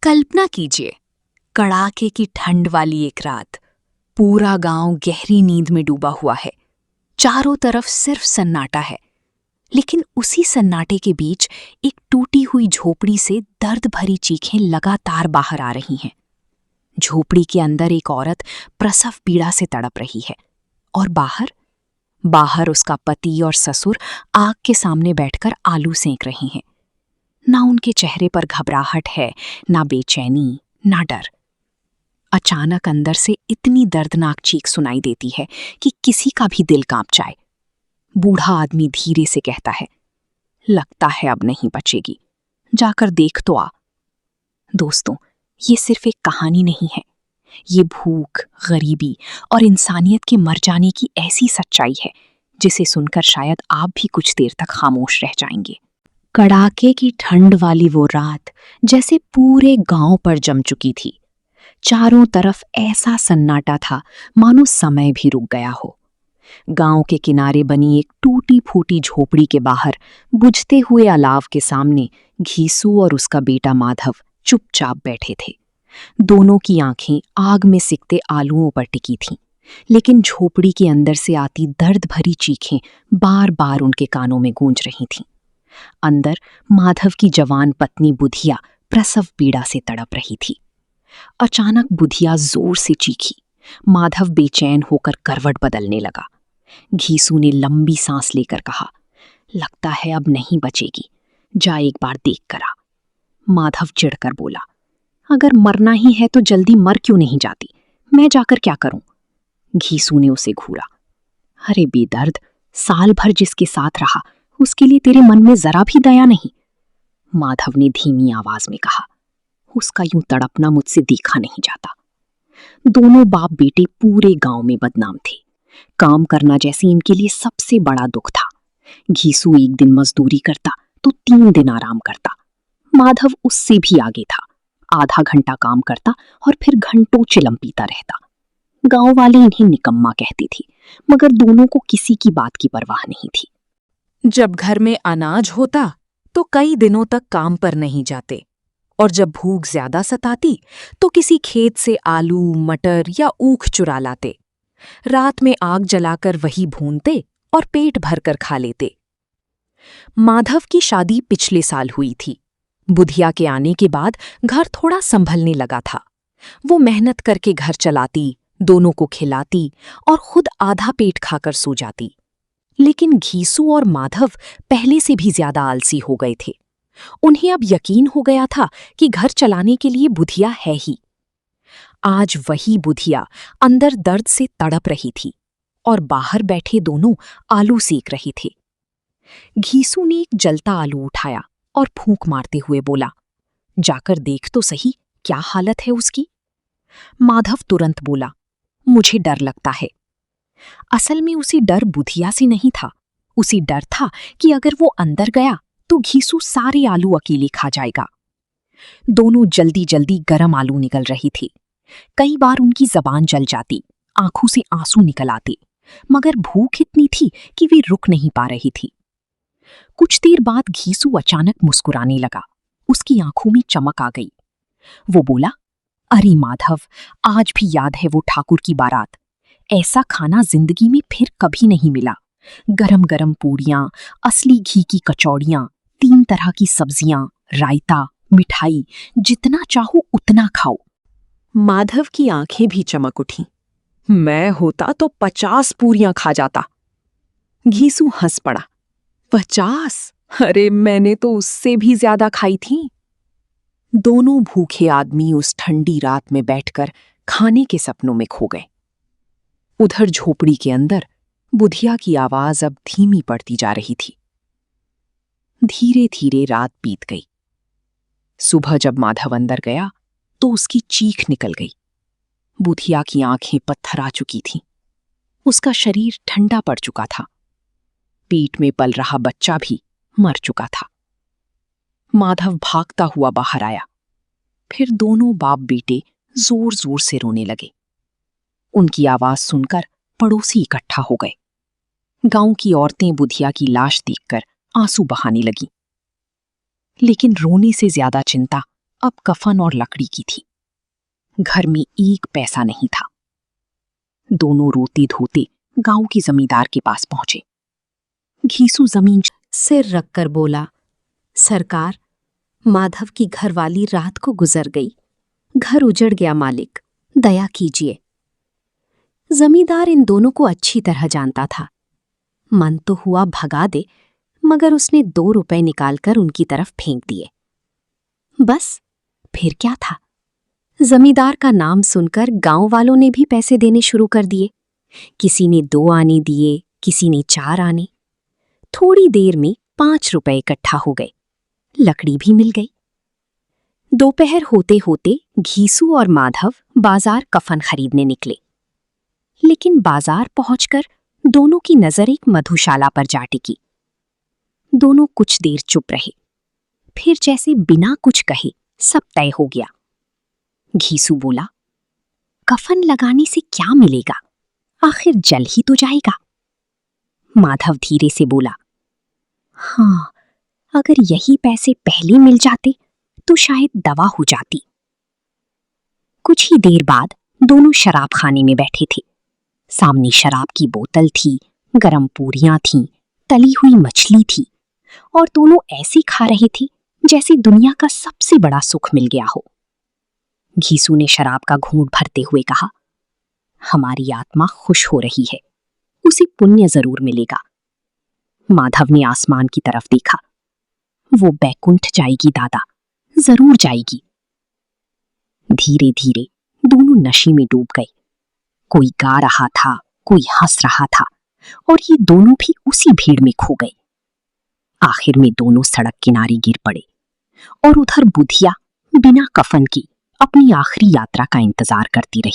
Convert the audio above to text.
कल्पना कीजिए, कड़ाके की ठंड वाली एक रात। पूरा गांव गहरी नींद में डूबा हुआ है। चारों तरफ सिर्फ सन्नाटा है। लेकिन उसी सन्नाटे के बीच एक टूटी हुई झोपड़ी से दर्द भरी चीखें लगातार बाहर आ रही हैं। झोपड़ी के अंदर एक औरत प्रसव पीड़ा से तड़प रही है और बाहर उसका पति और ससुर आग के सामने बैठकर आलू सेंक रहे हैं। ना उनके चेहरे पर घबराहट है, ना बेचैनी, ना डर। अचानक अंदर से इतनी दर्दनाक चीख सुनाई देती है कि किसी का भी दिल कांप जाए। बूढ़ा आदमी धीरे से कहता है, लगता है अब नहीं बचेगी, जाकर देख तो आ। दोस्तों, ये सिर्फ एक कहानी नहीं है। ये भूख, गरीबी और इंसानियत के मर जाने की ऐसी सच्चाई है जिसे सुनकर शायद आप भी कुछ देर तक खामोश रह जाएंगे। कड़ाके की ठंड वाली वो रात जैसे पूरे गांव पर जम चुकी थी। चारों तरफ ऐसा सन्नाटा था मानो समय भी रुक गया हो। गांव के किनारे बनी एक टूटी फूटी झोपड़ी के बाहर बुझते हुए अलाव के सामने घीसू और उसका बेटा माधव चुपचाप बैठे थे। दोनों की आंखें आग में सिकते आलूओं पर टिकी थीं, लेकिन झोपड़ी के अंदर से आती दर्द भरी चीखें बार बार उनके कानों में गूंज रही थीं। अंदर माधव की जवान पत्नी बुधिया प्रसव पीड़ा से तड़प रही थी। अचानक बुधिया जोर से चीखी। माधव बेचैन होकर करवट बदलने लगा। घीसू ने लंबी सांस लेकर कहा, लगता है अब नहीं बचेगी, जा एक बार देख कर आ। माधव चिढ़कर बोला, अगर मरना ही है तो जल्दी मर क्यों नहीं जाती, मैं जाकर क्या करूं? घीसू ने उसे घूरा। अरे बेदर्द, साल भर जिसके साथ रहा उसके लिए तेरे मन में जरा भी दया नहीं। माधव ने धीमी आवाज में कहा, उसका यूं तड़पना मुझसे देखा नहीं जाता। दोनों बाप बेटे पूरे गांव में बदनाम थे। काम करना जैसे इनके लिए सबसे बड़ा दुख था। घीसू एक दिन मजदूरी करता तो 3 दिन आराम करता। माधव उससे भी आगे था। आधा घंटा काम करता और फिर घंटों चिलम पीता रहता। गांव वाले इन्हें निकम्मा कहते थे, मगर दोनों को किसी की बात की परवाह नहीं थी। जब घर में अनाज होता तो कई दिनों तक काम पर नहीं जाते, और जब भूख ज्यादा सताती तो किसी खेत से आलू, मटर या ऊख चुरा लाते। रात में आग जलाकर वही भूनते और पेट भरकर खा लेते। माधव की शादी पिछले साल हुई थी। बुधिया के आने के बाद घर थोड़ा संभलने लगा था। वो मेहनत करके घर चलाती, दोनों को खिलाती और खुद आधा पेट खाकर सो जाती। लेकिन घीसू और माधव पहले से भी ज्यादा आलसी हो गए थे। उन्हें अब यकीन हो गया था कि घर चलाने के लिए बुधिया है ही। आज वही बुधिया अंदर दर्द से तड़प रही थी और बाहर बैठे दोनों आलू सेक रहे थे। घीसू ने एक जलता आलू उठाया और फूंक मारते हुए बोला, जाकर देख तो सही क्या हालत है उसकी। माधव तुरंत बोला, मुझे डर लगता है। असल में उसे डर बुधिया से नहीं था। उसे डर था कि अगर वो अंदर गया तो घीसू सारे आलू अकेले खा जाएगा। दोनों जल्दी जल्दी गरम आलू निकल रही थी। कई बार उनकी जबान जल जाती, आंखों से आंसू निकल आते, मगर भूख इतनी थी कि वे रुक नहीं पा रही थी। कुछ देर बाद घीसू अचानक मुस्कुराने लगा। उसकी आंखों में चमक आ गई। वो बोला, अरे माधव, आज भी याद है वो ठाकुर की बारात। ऐसा खाना जिंदगी में फिर कभी नहीं मिला। गरम गरम पूड़ियां, असली घी की कचौड़ियां, 3 तरह की सब्जियां, रायता, मिठाई, जितना चाहो उतना खाओ। माधव की आंखें भी चमक उठीं। मैं होता तो 50 पूरियां खा जाता। घीसू हंस पड़ा। 50? अरे मैंने तो उससे भी ज्यादा खाई थी। दोनों भूखे आदमी उस ठंडी रात में बैठकर खाने के सपनों में खो गए। उधर झोपड़ी के अंदर बुधिया की आवाज अब धीमी पड़ती जा रही थी। धीरे धीरे रात बीत गई। सुबह जब माधव अंदर गया तो उसकी चीख निकल गई। बुधिया की आंखें पत्थर आ चुकी थीं। उसका शरीर ठंडा पड़ चुका था। पेट में पल रहा बच्चा भी मर चुका था। माधव भागता हुआ बाहर आया। फिर दोनों बाप बेटे जोर जोर से रोने लगे। उनकी आवाज सुनकर पड़ोसी इकट्ठा हो गए। गांव की औरतें बुधिया की लाश देखकर आंसू बहाने लगीं। लेकिन रोने से ज्यादा चिंता अब कफन और लकड़ी की थी। घर में एक पैसा नहीं था। दोनों रोते धोते गांव की जमींदार के पास पहुंचे। घीसू जमीन सिर रखकर बोला, सरकार, माधव की घरवाली रात को गुजर गई। घर उजड़ गया मालिक, दया कीजिए। जमींदार इन दोनों को अच्छी तरह जानता था। मन तो हुआ भगा दे, मगर उसने 2 रुपए निकालकर उनकी तरफ फेंक दिए। बस फिर क्या था? जमींदार का नाम सुनकर गांव वालों ने भी पैसे देने शुरू कर दिए। किसी ने 2 आने दिए, किसी ने 4 आने। थोड़ी देर में 5 रुपए इकट्ठा हो गए। लकड़ी भी मिल गई। दोपहर होते होते घीसू और माधव बाजार कफन खरीदने निकले। लेकिन बाजार पहुंचकर दोनों की नजर एक मधुशाला पर जा टिकी। दोनों कुछ देर चुप रहे। फिर जैसे बिना कुछ कहे सब तय हो गया। घीसू बोला, कफन लगाने से क्या मिलेगा? आखिर जल ही तो जाएगा। माधव धीरे से बोला, हाँ, अगर यही पैसे पहले मिल जाते तो शायद दवा हो जाती। कुछ ही देर बाद दोनों शराब खाने में बैठे थे। सामने शराब की बोतल थी, गरम पूरियां थीं, तली हुई मछली थी, और दोनों ऐसे खा रहे थे जैसे दुनिया का सबसे बड़ा सुख मिल गया हो। घीसू ने शराब का घूंट भरते हुए कहा, हमारी आत्मा खुश हो रही है, उसे पुण्य जरूर मिलेगा। माधव ने आसमान की तरफ देखा। वो बैकुंठ जाएगी दादा, जरूर जाएगी। धीरे धीरे दोनों नशे में डूब गए। कोई गा रहा था, कोई हंस रहा था, और ये दोनों भी उसी भीड़ में खो गए। आखिर में दोनों सड़क किनारे गिर पड़े, और उधर बुधिया बिना कफन की अपनी आखिरी यात्रा का इंतजार करती रही।